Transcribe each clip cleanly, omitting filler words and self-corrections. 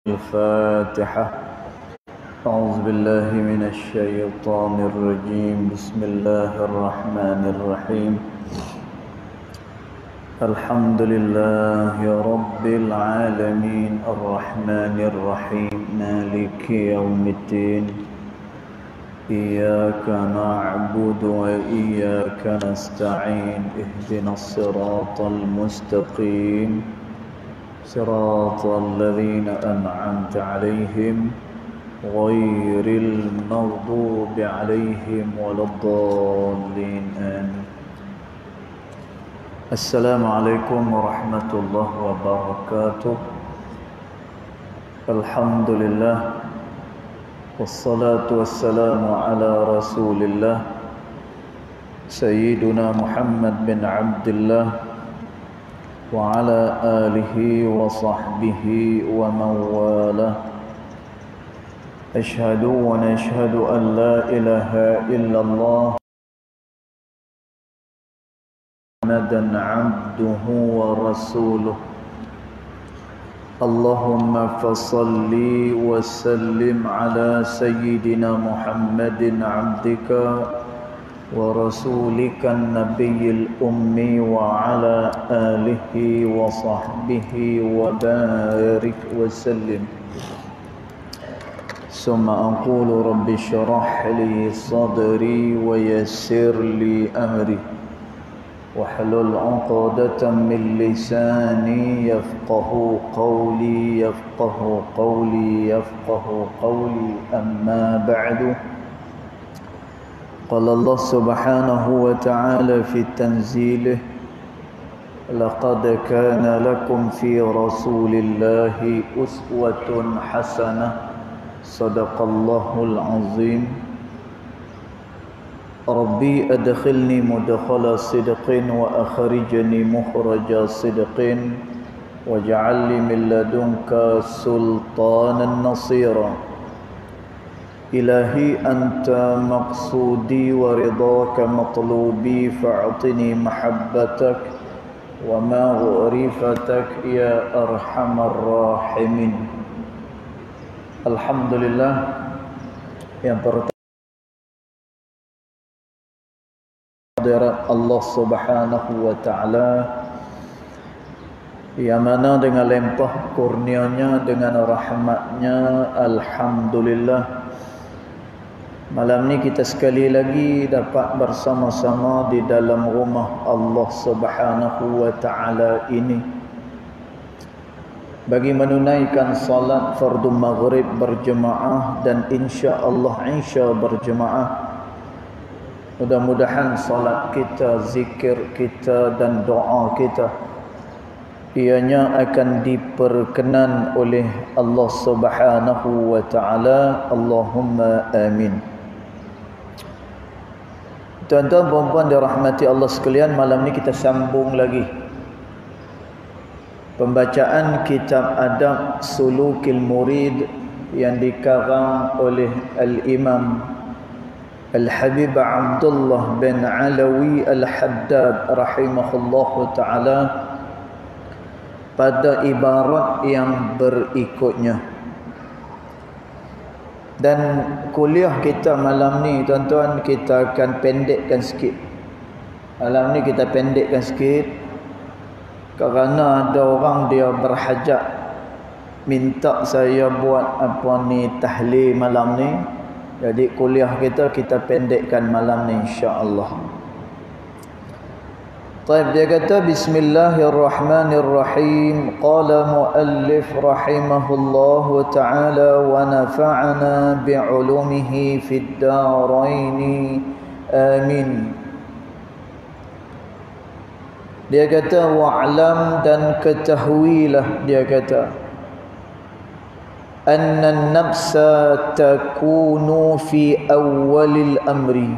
الفاتحة. أعوذ بالله من الشيطان الرجيم. بسم الله الرحمن الرحيم. الحمد لله رب العالمين الرحمن الرحيم مالك يوم الدين. إياك نعبد وإياك نستعين. اهدنا الصراط المستقيم صراط الذين أنعمت عليهم غير المغضوب عليهم ولا الضالين آمين. السلام عليكم ورحمة الله وبركاته. الحمد لله والصلاة والسلام على رسول الله سيدنا محمد بن عبد الله وعلى آله وصحبه ومن والاه. أشهد ونشهد أن لا إله إلا الله محمدا عبده ورسوله. اللهم فصل وسلم على سيدنا محمد عبدك ورسولك النبي الأمي وعلى آله وصحبه وبارك وسلم. ثم أقول رب اشرح لي صدري ويسر لي أمري واحلل عقدة من لساني يفقه قولي أما بعد. قال الله سبحانه وتعالى في تنزيله: لقد كان لكم في رسول الله أسوة حسنة. صدق الله العظيم. ربي أدخلني مدخل صدق وأخرجني مخرج صدق واجعل لي من لدنك سلطانا نصيرا. إلهي أنت مقصودي ورضاك مطلوبي فاعطني محبتك ومغفرتك يا أرحم الراحمين. Alhamdulillah, yang pertama Allah Subhanahu wa taala yang mana dengan limpah kurnianya, dengan rahmatnya, alhamdulillah malam ni kita sekali lagi dapat bersama-sama di dalam rumah Allah Subhanahu wa taala ini bagi menunaikan salat fardu maghrib berjemaah dan insya-Allah isya berjemaah. Mudah-mudahan salat kita, zikir kita dan doa kita ianya akan diperkenan oleh Allah Subhanahu wa taala. Allahumma amin. Tuan-tuan dan puan dirahmati Allah sekalian, malam ni kita sambung lagi pembacaan kitab Adab Sulukil Murid yang dikarang oleh Al-Imam Al-Habib Abdullah bin Alawi Al-Haddad rahimahullahu ta'ala pada ibarat yang berikutnya. Dan kuliah kita malam ni tuan-tuan kita akan pendekkan sikit. Malam ni kita pendekkan sikit kerana ada orang dia berhajat minta saya buat tahlil malam ni. Jadi kuliah kita pendekkan malam ni insya-Allah. Baik, dia kata bismillahirrahmanirrahim. Qala muallif rahimahullahu ta'ala wa nafa'ana bi'ulumihi fid darain. Amin. Dia kata wa'lam, dan ketahuilah, dia kata anna an-nafsa takunu fi awwalil amri.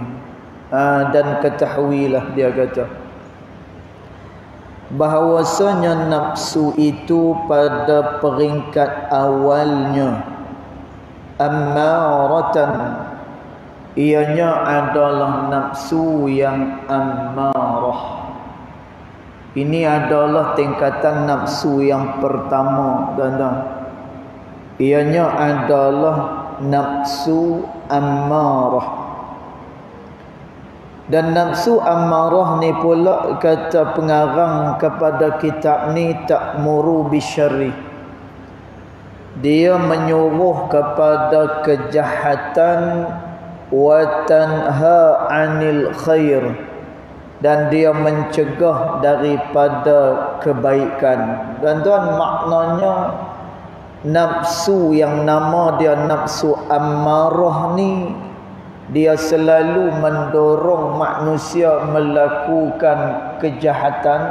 Dan ketahuilah, dia kata bahawasanya nafsu itu pada peringkat awalnya ammaratan, ianya adalah nafsu yang ammarah. Ini adalah tingkatan nafsu yang pertama, tuan-tuan. Ianya adalah nafsu ammarah. Dan nafsu ammarah ni pula kata pengarang kepada kitab ni ta'muru bisyarri. Dia menyuruh kepada kejahatan wa tanha 'anil khair, dan dia mencegah daripada kebaikan. Tuan-tuan, maknanya nafsu yang nama dia nafsu ammarah ni, dia selalu mendorong manusia melakukan kejahatan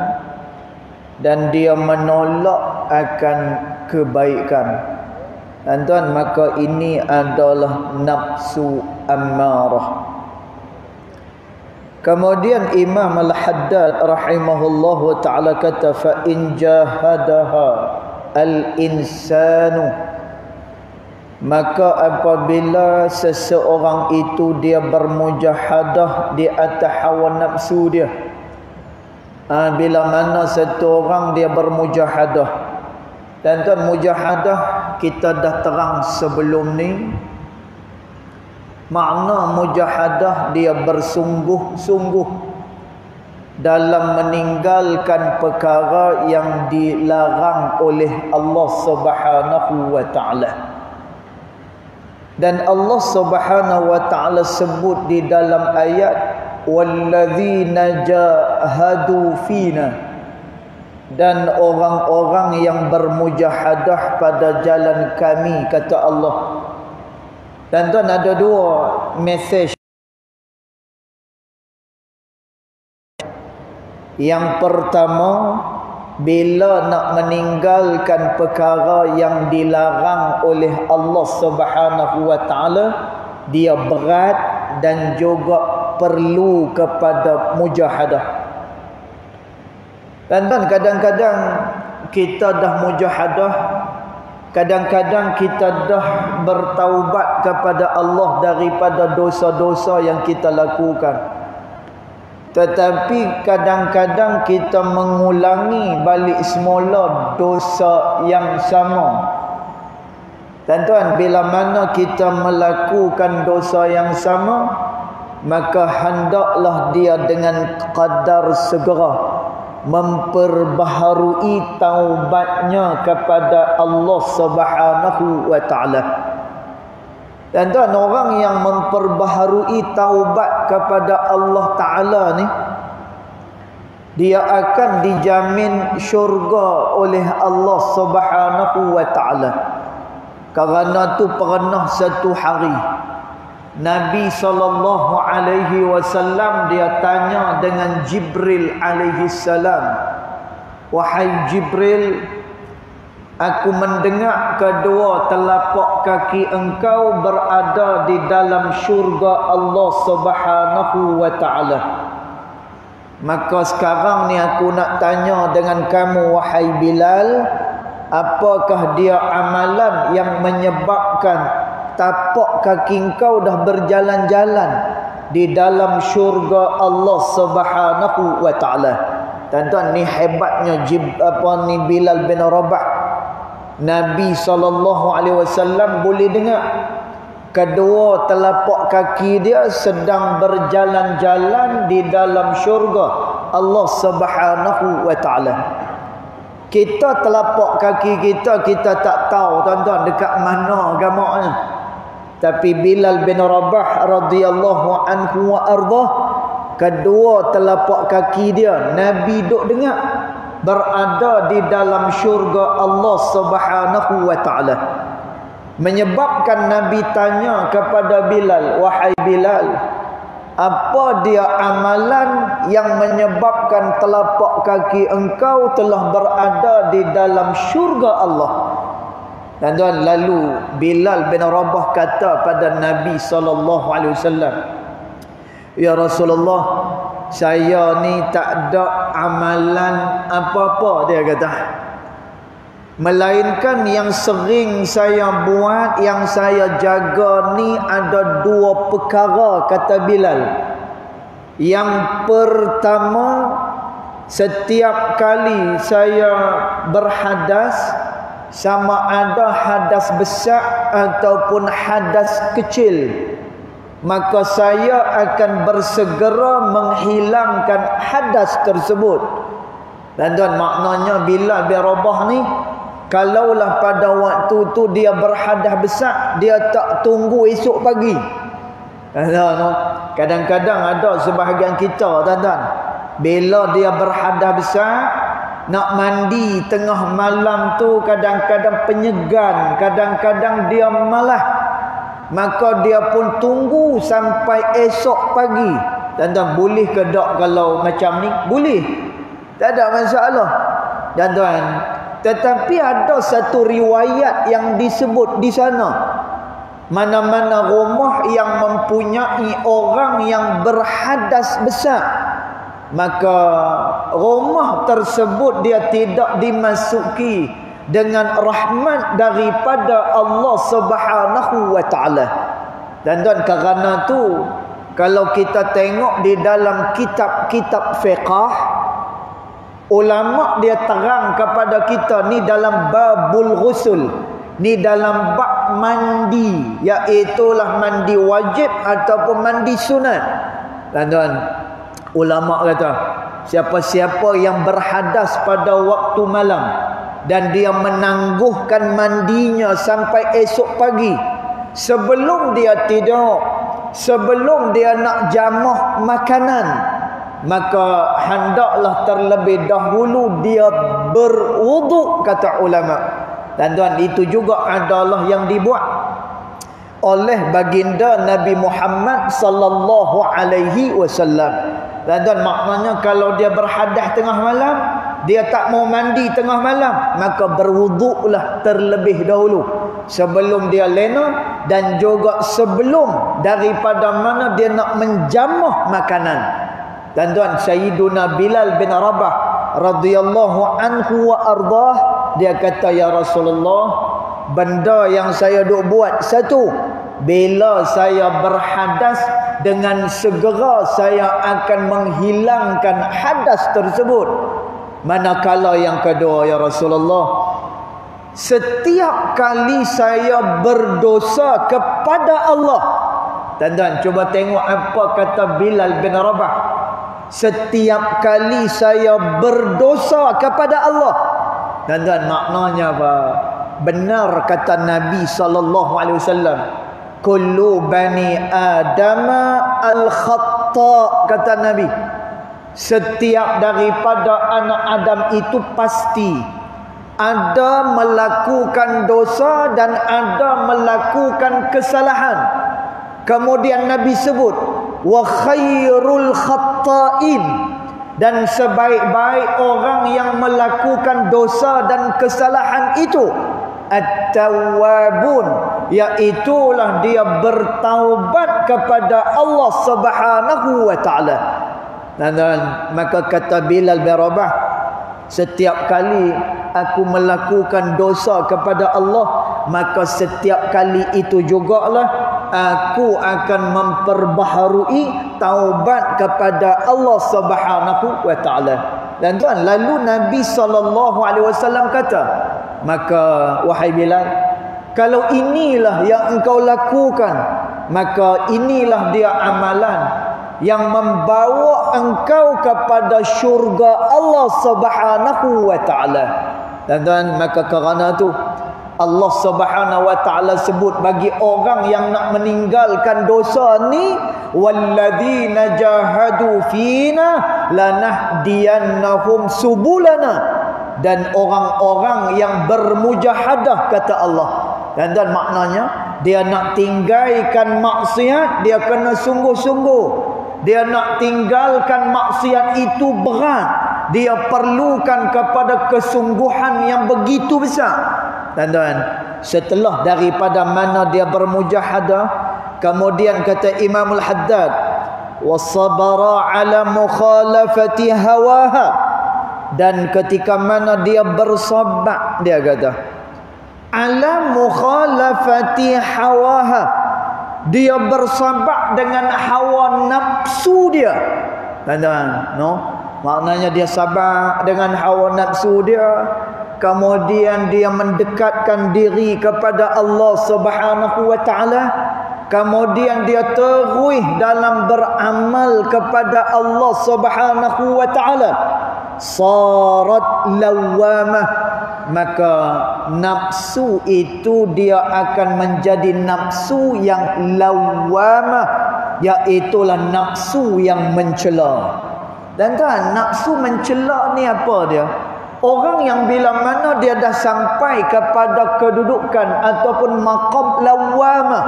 dan dia menolak akan kebaikan. Tuan-tuan, maka ini adalah nafsu ammarah. Kemudian Imam Al-Haddad rahimahullahu ta'ala kata, fa in jahadaha al-insanu, maka apabila seseorang itu dia bermujahadah di atas hawa nafsu dia, bila mana satu orang dia bermujahadah, dan tuan, mujahadah kita dah terang sebelum ni, makna mujahadah dia bersungguh-sungguh dalam meninggalkan perkara yang dilarang oleh Allah Subhanahu wa ta'ala. Dan Allah Subhanahu wa ta'ala sebut di dalam ayat, walladzina jahadu fina, dan orang-orang yang bermujahadah pada jalan kami, kata Allah. Dan tuan, ada dua mesej. Yang pertama, bila nak meninggalkan perkara yang dilarang oleh Allah Subhanahu wa ta'ala, dia berat dan juga perlu kepada mujahadah. Dan kadang-kadang kita dah mujahadah, kadang-kadang kita dah bertaubat kepada Allah daripada dosa-dosa yang kita lakukan. Tetapi kadang-kadang kita mengulangi balik semula dosa yang sama. Tuan-tuan, bila mana kita melakukan dosa yang sama, maka hendaklah dia dengan qadar segera memperbaharui taubatnya kepada Allah Subhanahu wa ta'ala. Dan tuan, orang yang memperbaharui taubat kepada Allah Ta'ala ni, dia akan dijamin syurga oleh Allah Subhanahu wa ta'ala. Kerana tu pernah satu hari Nabi SAW dia tanya dengan Jibril alaihi salam, wahai Jibril, aku mendengar kedua telapak kaki engkau berada di dalam syurga Allah Subhanahu wa ta'ala. Maka sekarang ni aku nak tanya dengan kamu, wahai Bilal, apakah dia amalan yang menyebabkan tapak kaki engkau dah berjalan-jalan di dalam syurga Allah Subhanahu wa ta'ala. Tuan-tuan, ni hebatnya Bilal bin Rabah. Nabi SAW boleh dengar kedua telapak kaki dia sedang berjalan-jalan di dalam syurga Allah Subhanahu wa ta'ala. Kita telapak kaki kita tak tahu, tuan-tuan, dekat mana agamanya. Tapi Bilal bin Rabah radhiyallahu anhu wa ardah, kedua telapak kaki dia Nabi duk dengar berada di dalam syurga Allah Subhanahu wa ta'ala. Menyebabkan Nabi tanya kepada Bilal, wahai Bilal, apa dia amalan yang menyebabkan telapak kaki engkau telah berada di dalam syurga Allah? Dan tuan, lalu Bilal bin Rabah kata pada Nabi SAW, ya Rasulullah, saya ni tak ada amalan apa-apa, dia kata, melainkan yang sering saya buat, yang saya jaga ni ada dua perkara, kata Bilal. Yang pertama, setiap kali saya berhadas, sama ada hadas besar ataupun hadas kecil, maka saya akan bersegera menghilangkan hadas tersebut. Dan tuan, maknanya Bilal bin Rabah ni, kalaulah pada waktu tu dia berhadas besar, dia tak tunggu esok pagi. Kadang-kadang ada sebahagian kita, tuan-tuan, bila dia berhadas besar, nak mandi tengah malam tu kadang-kadang penyegan, kadang-kadang dia malas, maka dia pun tunggu sampai esok pagi. Tuan-tuan, boleh ke tak kalau macam ni? Boleh, tak ada masalah. Dan tuan, tetapi ada satu riwayat yang disebut di sana, mana-mana rumah yang mempunyai orang yang berhadas besar, maka rumah tersebut dia tidak dimasuki dengan rahmat daripada Allah Subhanahu wa taala. Dan tuan, kerana tu kalau kita tengok di dalam kitab-kitab fiqh, ulama dia terang kepada kita ni dalam babul ghusl, ni dalam bab mandi, iaitulah mandi wajib ataupun mandi sunat. Dan tuan, ulama kata siapa-siapa yang berhadas pada waktu malam dan dia menangguhkan mandinya sampai esok pagi, sebelum dia tidur, sebelum dia nak jamah makanan, maka hendaklah terlebih dahulu dia berwuduk, kata ulama. Dan tuan, itu juga adalah yang dibuat oleh baginda Nabi Muhammad sallallahu alaihi wasallam. Dan tuan, maknanya kalau dia berhadas tengah malam, dia tak mau mandi tengah malam, maka berwuduklah terlebih dahulu sebelum dia lena, dan juga sebelum daripada mana dia nak menjamah makanan. Dan tuan, Sayyiduna Bilal bin Rabah radhiyallahu anhu wa ardah, dia kata, ya Rasulullah, benda yang saya duk buat satu, bila saya berhadas, dengan segera saya akan menghilangkan hadas tersebut. Manakala yang kedua, ya Rasulullah, setiap kali saya berdosa kepada Allah. Dan cuba tengok apa kata Bilal bin Rabah. Setiap kali saya berdosa kepada Allah. Dan maknanya apa? Benar kata Nabi SAW, kullu bani adama al-khata', kata Nabi, setiap daripada anak Adam itu pasti ada melakukan dosa dan ada melakukan kesalahan. Kemudian Nabi sebut, wa khairul khatta'in, dan sebaik-baik orang yang melakukan dosa dan kesalahan itu at-tawwabun, iaitulah dia bertaubat kepada Allah Subhanahu wa taala. Dan maka kata Bilal bin Rabah, setiap kali aku melakukan dosa kepada Allah, maka setiap kali itu jugalah aku akan memperbaharui taubat kepada Allah Subhanahu wa taala. Dan tuan, lalu Nabi SAW kata, maka wahai Bilal, kalau inilah yang engkau lakukan, maka inilah dia amalan yang membawa engkau kepada syurga Allah Subhanahu wa taala. Dan tuan, maka kerana tu Allah Subhanahu wa taala sebut bagi orang yang nak meninggalkan dosa ni, walladzina jahadu fina lanahdiyannahum subulana, dan orang-orang yang bermujahadah, kata Allah. Dan maknanya dia nak tinggalkan maksiat, dia kena sungguh-sungguh. Dia nak tinggalkan maksiat itu berat, dia perlukan kepada kesungguhan yang begitu besar. Dan setelah daripada mana dia bermujahadah, kemudian kata Imamul Haddad, wasabara ala mukhalafati hawaha, dan ketika mana dia bersabar, dia kata ala mukhalafati hawaha, dia bersabar dengan hawa nafsu dia. Dan maknanya dia sabar dengan hawa nafsu dia. kemudian dia mendekatkan diri kepada Allah Subhanahu wa taala, kemudian dia terus dalam beramal kepada Allah Subhanahu wa taala, sarat lawamah, maka nafsu itu dia akan menjadi nafsu yang lawamah, iaitulah nafsu yang mencela. Dan kan nafsu mencela ni apa dia? Orang yang bila mana dia dah sampai kepada kedudukan ataupun maqam lawamah,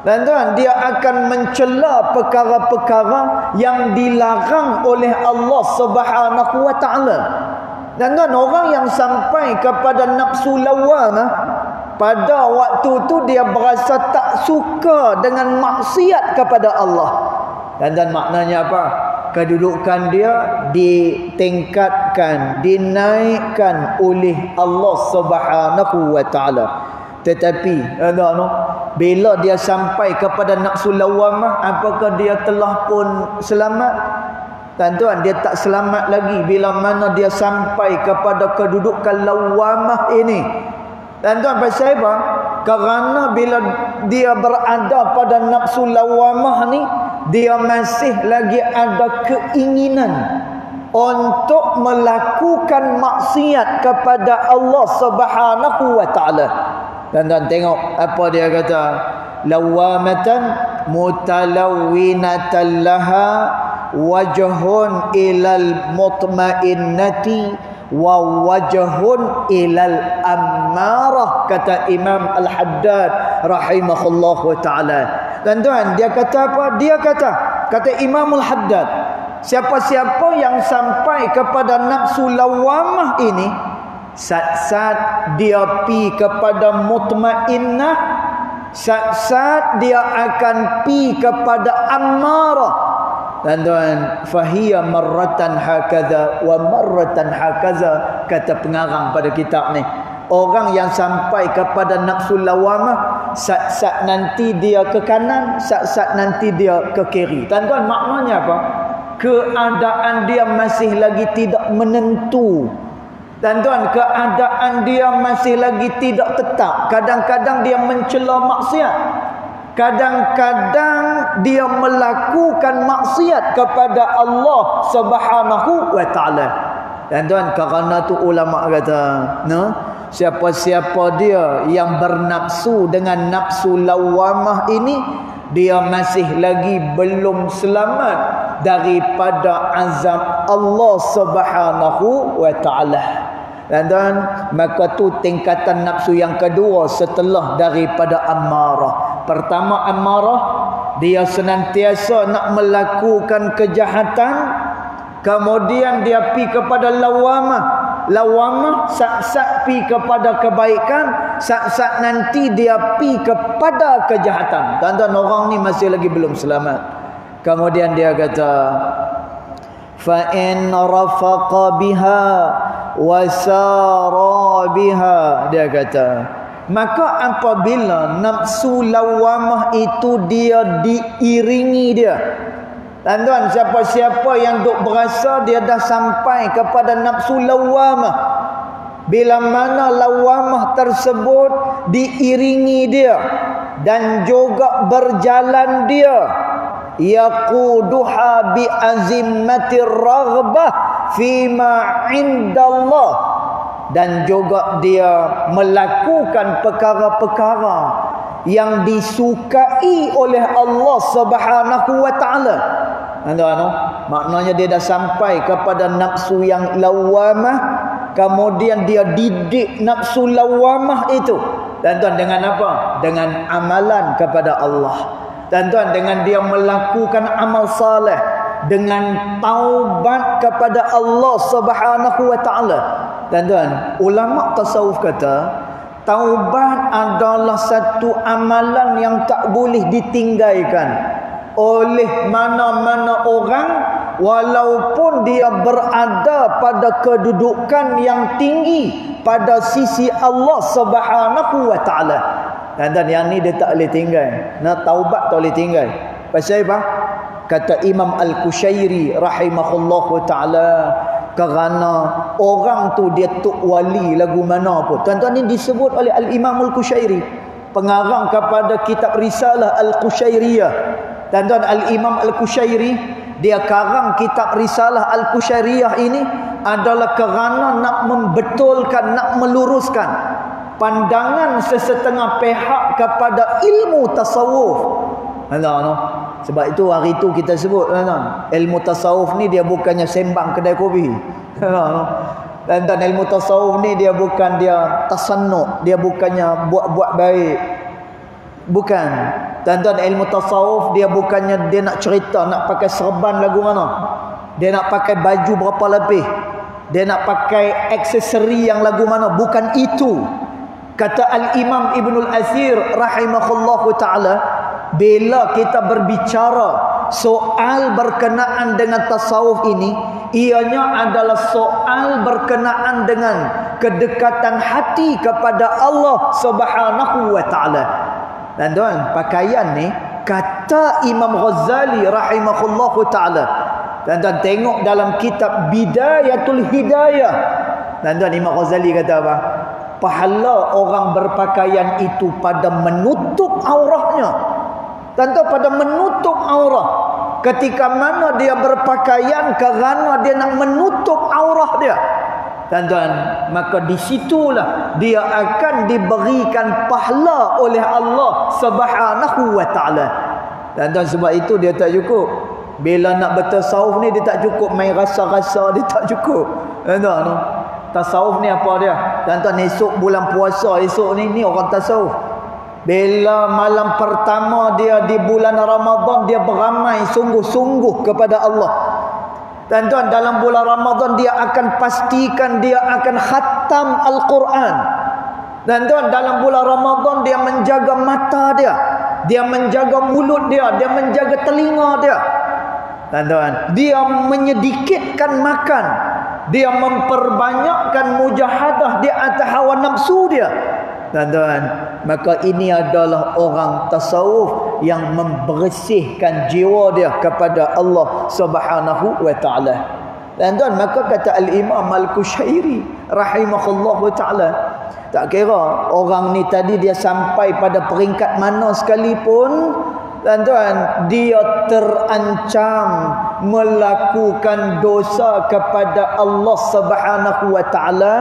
dan tuan, dia akan mencela perkara-perkara yang dilarang oleh Allah Subhanahu wa taala. Dan tuan, orang yang sampai kepada nafsu lawamah, pada waktu tu dia berasa tak suka dengan maksiat kepada Allah. Dan maknanya apa? Kedudukan dia ditingkatkan, dinaikkan oleh Allah Subhanahu wa taala. Tetapi bila dia sampai kepada nafsu lawamah, apakah dia telah pun selamat? Tuan-tuan, dia tak selamat lagi bila mana dia sampai kepada kedudukan lawamah ini. Tuan-tuan, pasal apa? Kerana bila dia berada pada nafsu lawamah ni, dia masih lagi ada keinginan untuk melakukan maksiat kepada Allah Subhanahu wa taala. Dan tengok apa dia kata, lawamatan mutalawwinatan laha wajhun ilal mutmainnati wa wajhun ilal ammarah, kata Imam Al-Haddad rahimahullahu taala. Dan tuan, dia kata apa? Dia kata Imam Al-Haddad, siapa-siapa yang sampai kepada nafsu lawamah ini, saat-saat dia pi kepada mutmainnah, saat-saat dia akan pi kepada ammarah. Dan tuan, fahiya marratan hakaza wa marratan hakaza, kata pengarang pada kitab ni. Orang yang sampai kepada nafsu lawamah, saat-saat nanti dia ke kanan, saat-saat nanti dia ke kiri. Tuan-tuan, maknanya apa? Keadaan dia masih lagi tidak menentu. Dan tuan, keadaan dia masih lagi tidak tetap. Kadang-kadang dia mencela maksiat, kadang-kadang dia melakukan maksiat kepada Allah Subhanahu wa taala. Dan tuan, kerana tu ulama kata, siapa-siapa dia yang bernafsu dengan nafsu lawamah ini, dia masih lagi belum selamat daripada azab Allah Subhanahu wa taala. Dan maka tu tingkatan nafsu yang kedua setelah daripada ammarah. Pertama ammarah, dia senantiasa nak melakukan kejahatan, kemudian dia pi kepada lawamah. Lawamah saat-saat pi kepada kebaikan, saat-saat nanti dia pi kepada kejahatan. Tuan-tuan, orang ni masih lagi belum selamat. Kemudian dia kata, fa in rafaqa biha wa sara biha, dia kata, maka apabila nafsu lawamah itu dia diiringi dia. Dan tuan, siapa-siapa yang duk berasa dia dah sampai kepada nafsu lawamah, bila mana lawamah tersebut diiringi dia dan juga berjalan dia, yaquduha bi azimmatir raghbah fima indallah, dan juga dia melakukan perkara-perkara yang disukai oleh Allah Subhanahu wa taala. Maknanya dia dah sampai kepada nafsu yang lawamah, kemudian dia didik nafsu lawamah itu. Dan tuan, dengan apa? Dengan amalan kepada Allah. Dan tuan, dengan dia melakukan amal saleh, dengan taubat kepada Allah Subhanahu wa taala. Dan tuan, ulama tasawuf kata, taubat adalah satu amalan yang tak boleh ditinggalkan oleh mana-mana orang, walaupun dia berada pada kedudukan yang tinggi pada sisi Allah Subhanahu wa taala. Dan yang ni dia tak boleh tinggal. Taubat tak boleh tinggal. Pasal apa? Kata Imam Al-Qushairi rahimahullahu taala, kerana orang tu dia tok wali lagu mana pun. Tuan-tuan, ni disebut oleh Al-Imam Al-Qushairi, pengarang kepada kitab Risalah Al-Qushairiyah. Tuan-tuan, Al-Imam Al-Qushairi dia karang kitab Risalah Al-Qushairiyah ini adalah kerana nak membetulkan, nak meluruskan pandangan sesetengah pihak kepada ilmu tasawuf. Sebab itu hari itu kita sebut ilmu tasawuf ni dia bukannya sembang kedai kopi. Dan ilmu tasawuf ni dia bukan dia tasannuq, dia bukannya buat-buat baik. Bukan. Tuan-tuan, ilmu tasawuf dia bukannya dia nak cerita nak pakai serban lagu mana, dia nak pakai baju berapa lebih, dia nak pakai aksesori yang lagu mana. Bukan itu. Kata Al-Imam Ibnul Athir rahimahullahu ta'ala, bila kita berbicara soal berkenaan dengan tasawuf ini, ianya adalah soal berkenaan dengan kedekatan hati kepada Allah Subhanahu wa ta'ala. Dan tuan, pakaian ni kata Imam Ghazali rahimahullahu ta'ala. Dan tuan tengok dalam kitab Bidayatul Hidayah. Dan tuan, Imam Ghazali kata apa? Pahala orang berpakaian itu pada menutup aurahnya. Tentu pada menutup aurah. Ketika mana dia berpakaian kerana dia nak menutup aurah dia, tuan-tuan, maka disitulah dia akan diberikan pahala oleh Allah Subhanahu wa ta'ala. Tuan-tuan, sebab itu dia tak cukup. Bila nak bertasawuf ni dia tak cukup main rasa-rasa, dia tak cukup. Tuan-tuan, tasawuf ni apa dia? Tuan-tuan, esok bulan puasa, esok ni orang tasawuf. Bila malam pertama dia di bulan Ramadan, dia beramai sungguh-sungguh kepada Allah. Tuan-tuan, dalam bulan Ramadan dia akan pastikan dia akan khatam Al-Quran. Tuan-tuan, dalam bulan Ramadan dia menjaga mata dia, dia menjaga mulut dia, dia menjaga telinga dia. Tuan-tuan, dia menyedikitkan makan, dia memperbanyakkan mujahadah di atas hawa nafsu dia. Tuan-tuan, maka ini adalah orang tasawuf yang membersihkan jiwa dia kepada Allah Subhanahu wa ta'ala. Tuan-tuan, maka kata Al-Imam Al-Qushairi rahimahullahu ta'ala, tak kira orang ni tadi dia sampai pada peringkat mana sekalipun, tuan-tuan, dia terancam melakukan dosa kepada Allah Subhanahu wa ta'ala.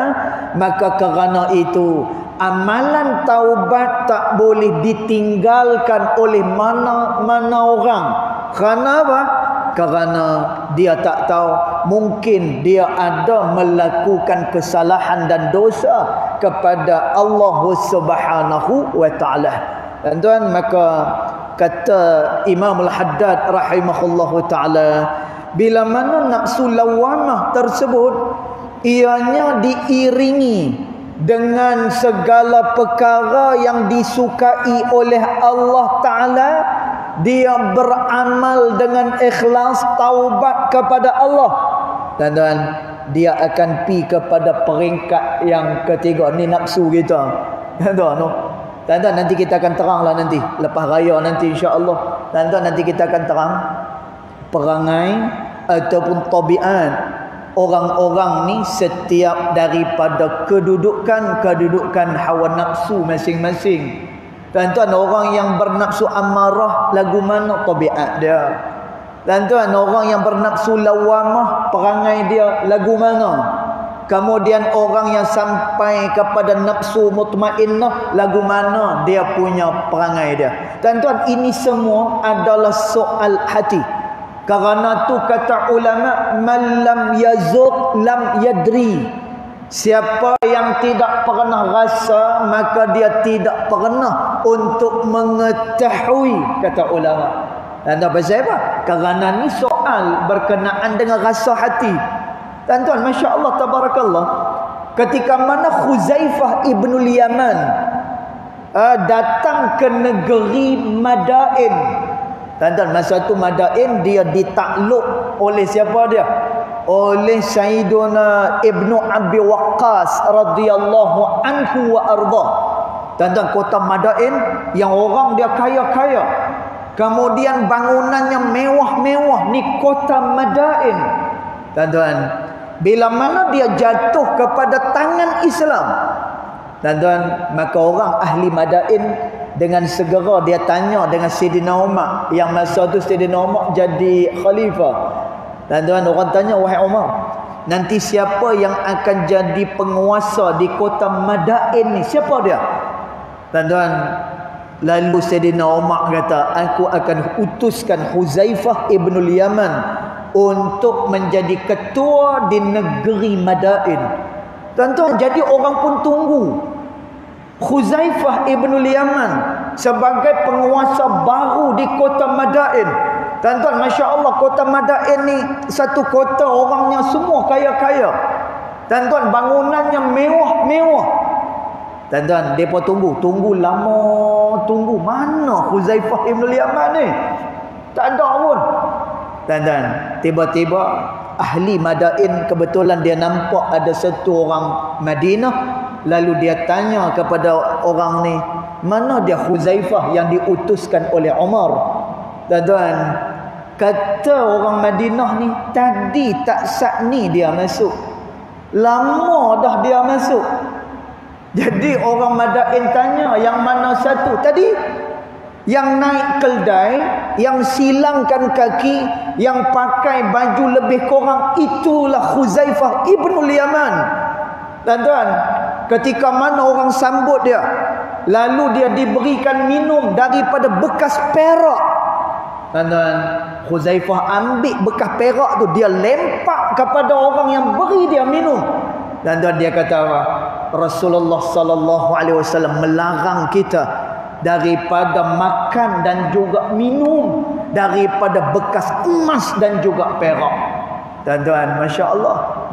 Maka kerana itu amalan taubat tak boleh ditinggalkan oleh mana-mana orang. Kerana apa? Kerana dia tak tahu, mungkin dia ada melakukan kesalahan dan dosa kepada Allah Subhanahu wa ta'ala. Tuan-tuan, maka kata Imam Al-Haddad rahimahullahu ta'ala, bila mana nafsu lawamah tersebut ianya diiringi dengan segala perkara yang disukai oleh Allah Ta'ala, dia beramal dengan ikhlas taubat kepada Allah, tuan-tuan, dia akan pi kepada peringkat yang ketiga. Ni nafsu kita, tuan-tuan, nanti kita akan teranglah nanti lepas raya nanti insya-Allah. Tuan-tuan, nanti kita akan terang perangai ataupun tabiat orang-orang ni setiap daripada kedudukan hawa nafsu masing-masing. Tuan-tuan, orang yang bernafsu amarah lagu mana tabiat dia? Tuan-tuan, orang yang bernafsu lawamah perangai dia lagu mana? Kemudian orang yang sampai kepada nafsu mutmainnah lagu mana dia punya perangai dia? Tuan-tuan, ini semua adalah soal hati. Kerana tu kata ulama, man lam yazuq lam yadri. Siapa yang tidak pernah rasa, maka dia tidak pernah untuk mengetahui, kata ulama. Dan pasal apa? Kerana ni soal berkenaan dengan rasa hati. Tuan-tuan, Masya Allah, Tabarakallah, ketika mana Khuzaifah ibnul Yaman datang ke negeri Madain. Tuan-tuan, masa tu Madain dia ditakluk oleh siapa dia? Oleh Sayyiduna Ibnu Abi Waqqas radhiyallahu anhu wa arda. Tuan-tuan, kota Madain yang orang dia kaya-kaya, kemudian bangunannya mewah-mewah, ni kota Madain. Tuan-tuan, bila mana dia jatuh kepada tangan Islam, tuan-tuan, maka orang ahli Madain dengan segera dia tanya dengan Sayyidina Umar, yang masa tu Sayyidina Umar jadi khalifah. Tuan-tuan, orang tanya, wahai Umar, nanti siapa yang akan jadi penguasa di kota Madain ni? Siapa dia? Tuan-tuan, lalu Sayyidina Umar kata, aku akan utuskan Huzaifah ibnul Yaman untuk menjadi ketua di negeri Madain. Tuan-tuan, jadi orang pun tunggu Huzaifah ibnul Yaman sebagai penguasa baru di kota Madain. Tuan-tuan, Masya Allah, kota Madain ni satu kota orangnya semua kaya-kaya. Tuan-tuan, bangunannya mewah-mewah. Tuan-tuan, mereka tunggu lama, tunggu mana Huzaifah ibnul Yaman ni? Tak ada pun. Tuan-tuan, tiba-tiba ahli Madain kebetulan dia nampak ada satu orang Madinah, lalu dia tanya kepada orang ni, mana dia Huzaifah yang diutuskan oleh Umar? Tuan-tuan, kata orang Madinah ni, tadi tak saat ni dia masuk, lama dah dia masuk. Jadi orang Madain tanya, yang mana satu tadi? Yang naik keldai, yang silangkan kaki, yang pakai baju lebih kurang, itulah Huzaifah ibnul Yaman. Tuan-tuan, ketika mana orang sambut dia, lalu dia diberikan minum daripada bekas perak. Tuan-tuan, Huzaifah ambil bekas perak tu, dia lempak kepada orang yang beri dia minum. Tuan-tuan, dia kata apa? Rasulullah sallallahu alaihi wasallam melarang kita daripada makan dan juga minum daripada bekas emas dan juga perak. Tuan-tuan, Masya Allah,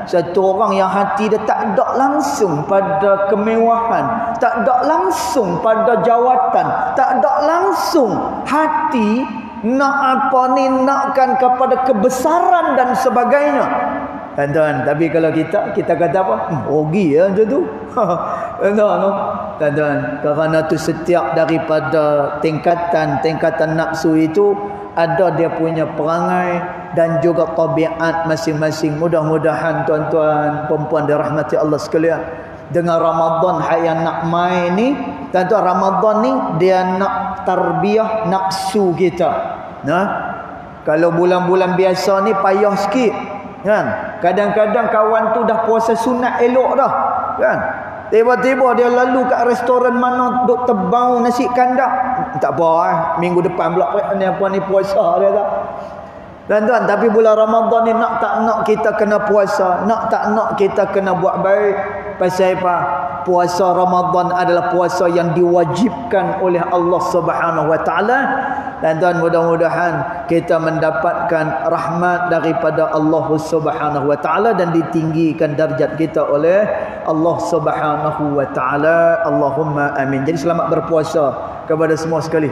satu orang yang hati dia tak ada langsung pada kemewahan, tak ada langsung pada jawatan, tak ada langsung hati nak apa ni, nakkan kepada kebesaran dan sebagainya. Tuan-tuan, tapi kalau kita kata apa? Rugi ya macam tu. Tuan-tuan, kerana tu setiap daripada tingkatan nafsu itu ada dia punya perangai dan juga tabiat masing-masing. Mudah-mudahan tuan-tuan, puan-puan dirahmati Allah sekalian, dengan Ramadan yang nak main ni, tuan-tuan, Ramadan ni dia nak tarbiyah nafsu kita. Kalau bulan-bulan biasa ni payah sikit, kan? Kadang-kadang kawan tu dah puasa sunat elok dah, kan? Tiba-tiba dia lalu kat restoran mana duk tebau nasi kandar. Tak apa, minggu depan pula ni apa ni puasa dia tak. Tuan-tuan, tapi bulan Ramadan ni nak tak nak kita kena puasa, nak tak nak kita kena buat baik. Pasal apa? Puasa Ramadan adalah puasa yang diwajibkan oleh Allah Subhanahu wa taala. Tuan-tuan, mudah-mudahan kita mendapatkan rahmat daripada Allah Subhanahu wa taala dan ditinggikan darjat kita oleh Allah Subhanahu wa taala. Allahumma amin. Jadi selamat berpuasa kepada semua sekali.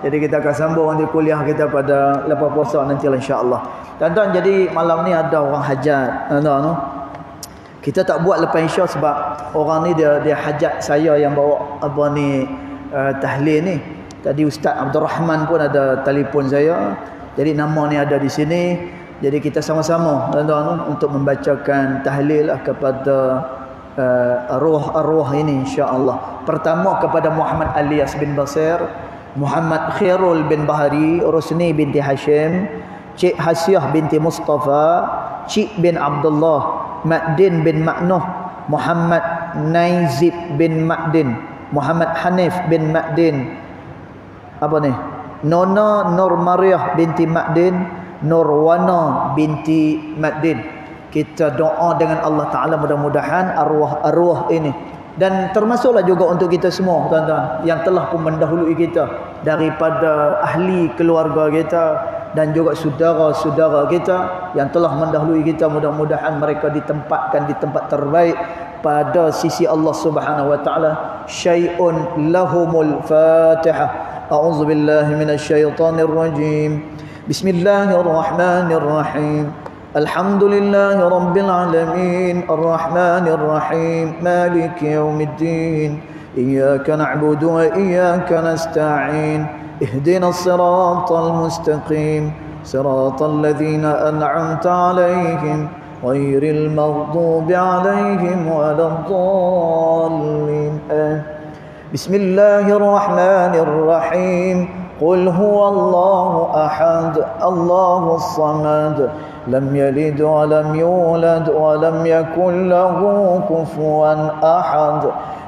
Jadi kita akan sambung nanti kuliah kita pada lepas puasa nanti insya-Allah. Tuan-tuan, jadi malam ni ada orang hajat. Kita tak buat lepas Isya sebab orang ni dia hajat saya yang bawa apa ni tahlil ni. Tadi Ustaz Abdul Rahman pun ada telefon saya. Jadi nama ni ada di sini. Jadi kita sama-sama tuan-tuan untuk membacakan tahlil lah kepada arwah ini insya-Allah. Pertama kepada Muhammad Alias bin Basir, Muhammad Khairul bin Bahari, Rusni binti Hashim, Cik Hasiah binti Mustafa, Cik bin Abdullah, Ma'din bin Ma'nuh, Muhammad Naizib bin Ma'din, Muhammad Hanif bin Ma'din, apa ni? Nona Nur Mariah binti Ma'din, Nurwana binti Ma'din. Kita doa dengan Allah Ta'ala mudah-mudahan arwah-arwah ini, dan termasuklah juga untuk kita semua tuan-tuan yang telah pun mendahului kita daripada ahli keluarga kita dan juga saudara-saudara kita yang telah mendahului kita, mudah-mudahan mereka ditempatkan di tempat terbaik pada sisi Allah Subhanahu wa taala. Syai'un lahumul Fatihah. A'udzubillahi minasyaitonir rajim. Bismillahirrahmanirrahim. Alhamdulillahi rabbil alamin, arrahmanir rahim, maliki yaumiddin. Iyyaka na'budu wa iyyaka nasta'in. اهدنا الصراط المستقيم صراط الذين أنعمت عليهم غير المغضوب عليهم ولا الضالين. بسم الله الرحمن الرحيم. قل هو الله أحد الله الصمد لم يلد ولم يولد ولم يكن له كفوا أحد.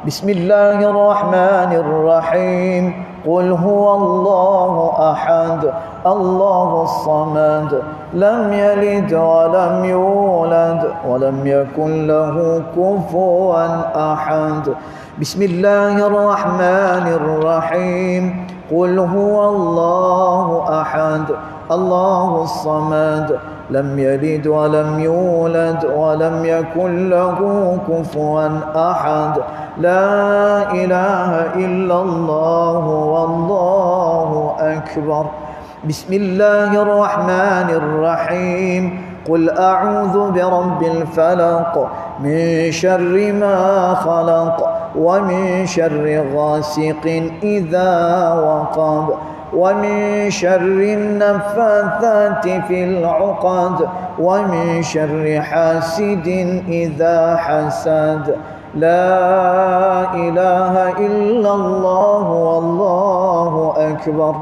بسم الله الرحمن الرحيم. قل هو الله أحد الله الصمد لم يلد ولم يولد ولم يكن له كفوا أحد. بسم الله الرحمن الرحيم. قل هو الله أحد الله الصمد لم يلد ولم يولد ولم يكن له كفوا أحد. لا إله إلا الله والله أكبر. بسم الله الرحمن الرحيم. قل أعوذ برب الفلق من شر ما خلق ومن شر غاسق إذا وقب ومن شر النفاثات في العقد ومن شر حاسد إذا حسد. لا إله إلا الله والله أكبر.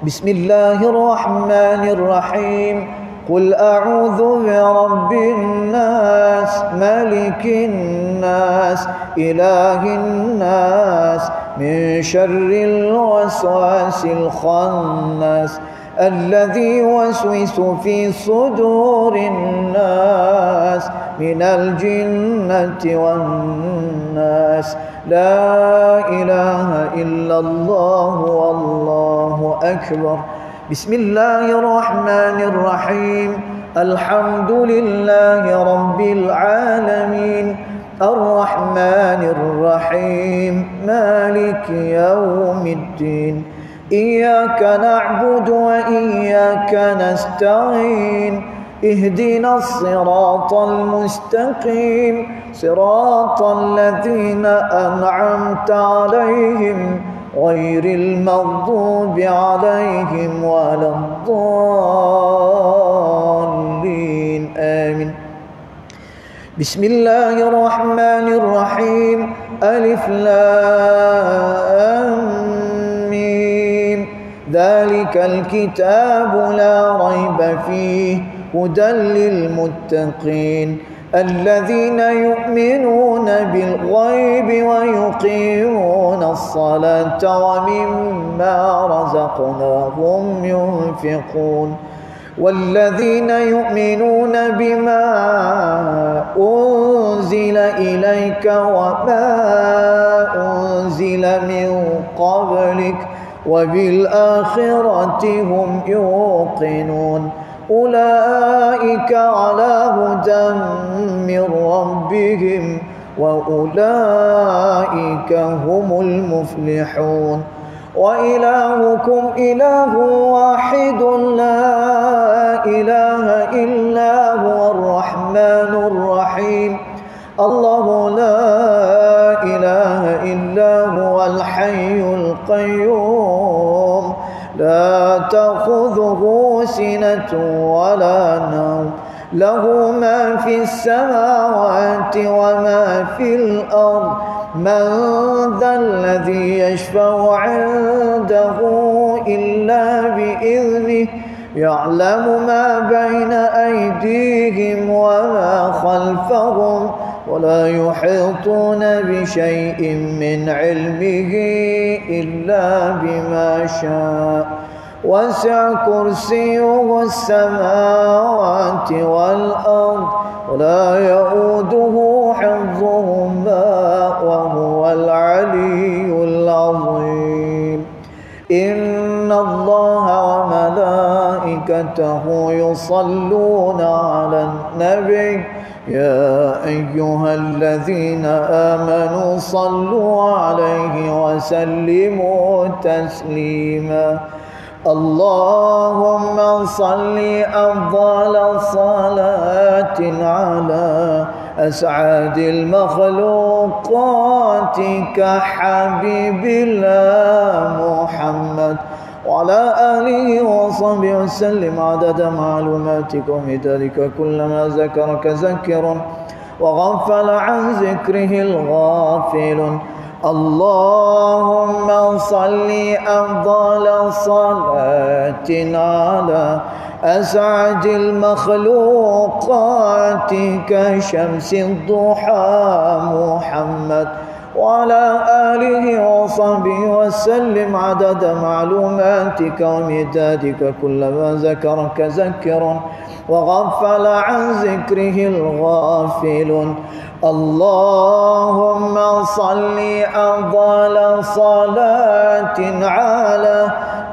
بسم الله الرحمن الرحيم. قل أعوذ برب الناس ملك الناس إله الناس من شر الوسواس الخناس الذي يوسوس في صدور الناس من الجنة والناس. لا إله إلا الله والله أكبر. بسم الله الرحمن الرحيم. الحمد لله رب العالمين الرحمن الرحيم مالك يوم الدين إياك نعبد وإياك نستعين اهدنا الصراط المستقيم صراط الذين أنعمت عليهم غير المغضوب عليهم ولا الضالين. آمين. بسم الله الرحمن الرحيم. ألف لام ميم ذلك الكتاب لا ريب فيه هدى للمتقين الذين يؤمنون بالغيب ويقيمون الصلاة ومما رزقناهم ينفقون والذين يؤمنون بما أنزل إليك وما أنزل من قبلك وبالآخرة هم يوقنون أولئك على هدى من ربهم وأولئك هم المفلحون. وإلهكم إله واحد لا إله إلا هو الرحمن الرحيم الله لا إله إلا هو الحي القيوم لا تأخذه سنة ولا نوم له ما في السماوات وما في الأرض من ذا الذي يشفع عنده إلا بإذنه يعلم ما بين أيديهم وما خلفهم ولا يحيطون بشيء من علمه إلا بما شاء وسع كرسيه السماوات والأرض ولا يؤوده حفظهما وهو العلي العظيم. إن الله وملائكته يصلون على النبي يا أيها الذين آمنوا صلوا عليه وسلموا تسليما. اللهم صل أفضل صلاة على أسعد المخلوقات كحبيب الله محمد وعلى آله وصحبه وسلم عدد معلوماتك ومدادك كلما ذكرك ذكر وغفل عن ذكره الغافل. اللهم صل أفضل صلاة على أسعد المخلوقات كشمس الضحى محمد وعلى آله وصحبه وسلم عدد معلوماتك ومدادك كلما ذكرك ذكر وغفل عن ذكره الغافل. اللهم صل أفضل صلاة على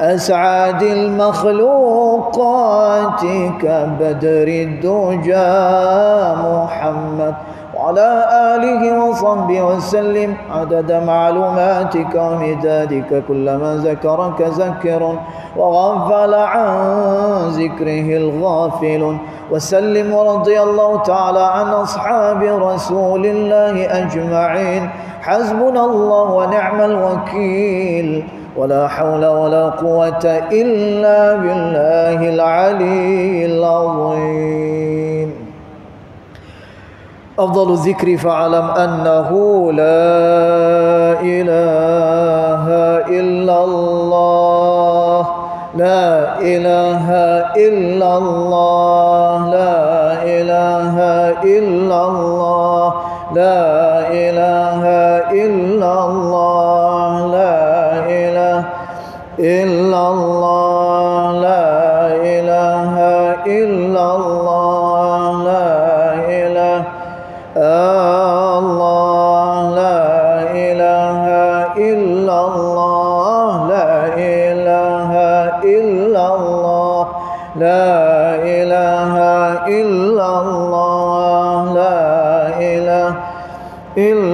أسعد المخلوقات كبدر الدجى محمد وعلى آله وصحبه وسلم عدد معلوماتك ومدادك كلما ذكرك ذكر وغفل عن ذكره الغافل. وسلم ورضي الله تعالى عن أصحاب رسول الله أجمعين. حسبنا الله ونعم الوكيل ولا حول ولا قوة إلا بالله العلي العظيم. أفضل الذكر فاعلم أنه لا إله إلا الله لا إله إلا الله لا إله إلا الله لا إله إلا الله لا إله إلا الله لا إله إلا الله لا إله الله لا إله إلا الله لا إله إلا الله لا إله إلا الله لا إله إلا الله لا إله إلا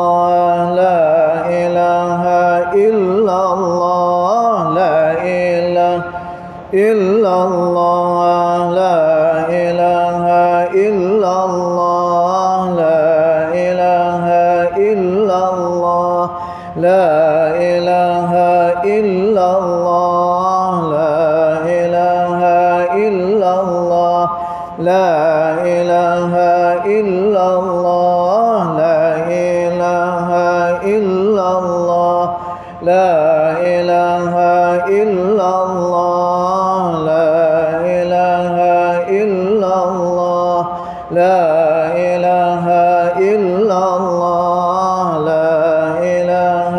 الله لا إله إلا الله لا إله إلا الله لا إله إلا الله لا إله إلا الله لا إله إلا الله لا إله إلا الله لا إله إلا الله لا إله إلا الله لا إله إلا الله لا إله إلا الله لا إله إلا الله لا إله إلا الله لا إله الله لا إله إلا الله لا إله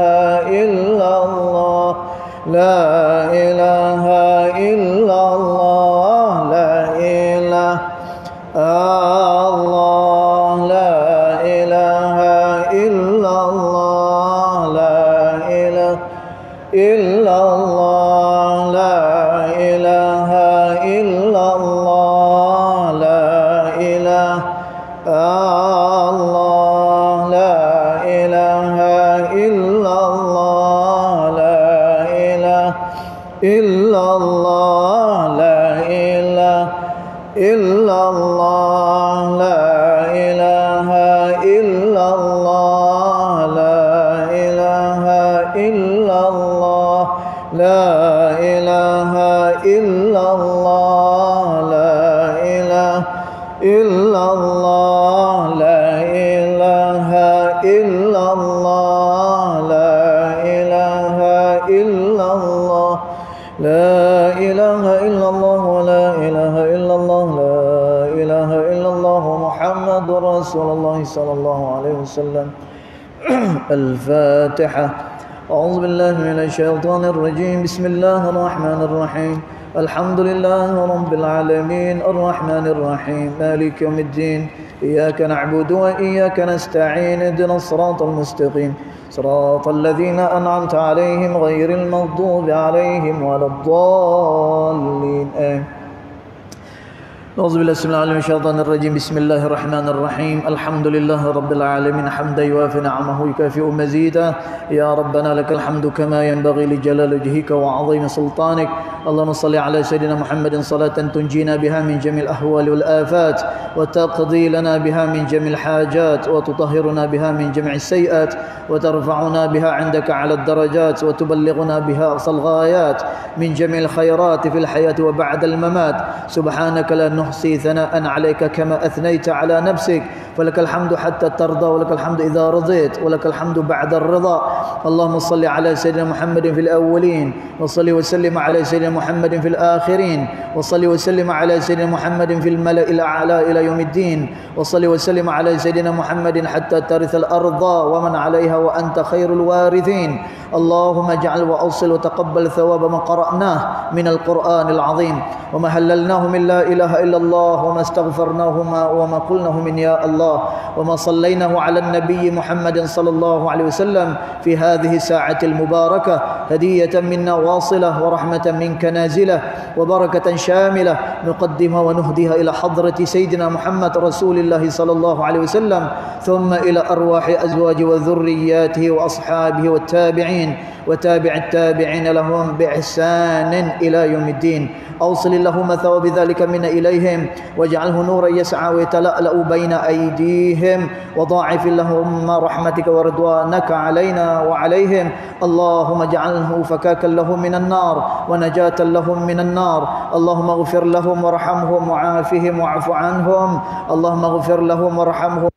إلا الله لا إله إلا الله لا إله الله لا إله إلا الله لا إله إلا الله لا إله إلا الله لا إله إلا الله لا إله إلا الله لا إله إلا الله لا إله إلا الله لا إله إلا الله لا إله إلا الله لا إله إلا الله ولا إله إلا الله لا إله إلا الله محمد رسول الله صلى الله عليه وسلم. الفاتحة. أعوذ بالله من الشيطان الرجيم. بسم الله الرحمن الرحيم. الحمد لله رب العالمين الرحمن الرحيم مالك يوم الدين. إياك نعبد وإياك نستعين. اهدنا الصراط المستقيم صراط الذين أنعمت عليهم غير المغضوب عليهم ولا الضالين. أعوذ بالله السميع العليم من الشيطان الرجيم. بسم الله الرحمن الرحيم. الحمد لله رب العالمين حمدا يوافي نعمه يكافئ مزيدا. يا ربنا لك الحمد كما ينبغي لجلال وجهك وعظيم سلطانك. اللهم صل على سيدنا محمد صلاة تنجينا بها من جميع الأهوال والآفات، وتقضي لنا بها من جميع الحاجات، وتطهرنا بها من جميع السيئات، وترفعنا بها عندك على الدرجات، وتبلغنا بها أقصى الغايات من جميع الخيرات في الحياة وبعد الممات. سبحانك لا نحصي ثناء عليك كما أثنيت على نفسك، فلك الحمد حتى ترضى، ولك الحمد إذا رضيت، ولك الحمد بعد الرضا. اللهم صل على سيدنا محمد في الأولين، وصل وسلم على سيدنا محمد في الآخرين، وصل وسلم على سيدنا محمد في الملأ الأعلى إلى يوم الدين، وصل وسلم على سيدنا محمد حتى ترث الأرض ومن عليها وأنت خير الوارثين. اللهم اجعل وأوصل وتقبل ثواب ما قرأناه من القرآن العظيم، وما هللناه من لا إله إلا الله، وما استغفرناه وما قلناه من يا الله، وما صليناه على النبي محمد صلى الله عليه وسلم في هذه الساعة المباركة، هدية منا واصلة ورحمة منك نازلة وبركة شاملة، نقدمها ونهديها إلى حضرة سيدنا محمد رسول الله صلى الله عليه وسلم، ثم إلى أرواح أزواجه وذرياته وأصحابه والتابعين وتابع التابعين لهم بإحسان إلى يوم الدين. أوصل اللهم ثواب ذلك منا إليهم، واجعله نورا يسعى ويتلألأ بين أيديهم، وضاعف اللهم رحمتك ورضوانك علينا وعليهم. اللهم اجعله فكاكا لهم من النار ونجاة لهم من النار. اللهم اغفر لهم وارحمهم وعافهم واعف عنهم. اللهم اغفر لهم وارحمهم.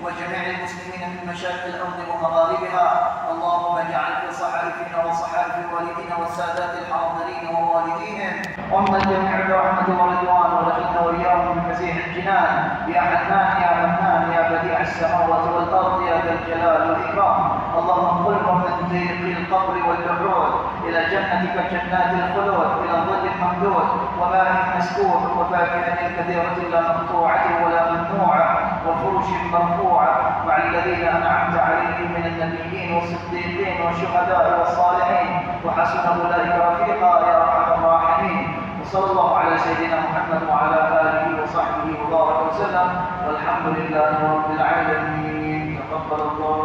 وجميع المسلمين من مشارق الأرض ومغاربها. اللهم اجعل في صحائفنا وصحائف والدينا والسادات الحاضرين ووالديهم ومن الجميع برحمة ورضوان، ودخلنا وإياهم من فسيح الجنان. يا حنان يا منان يا بديع السماوات والأرض يا ذا الجلال والإكرام. اللهم انقلهم من ضيق القبر والجحود إلى جنتك جنات الخلود، إلى ظل ممدود وماء مسكوب وفاكهة كثيرة لا مقطوعة ولا ممنوعة وفرش مرفوعة، مع الذين أنعمت عليهم من النبيين والصديقين والشهداء والصالحين، وحسن أولئك رفيقا يا أرحم الراحمين. وصلى الله على سيدنا محمد وعلى آله وصحبه وبارك وسلم، والحمد لله رب العالمين. تقبل الله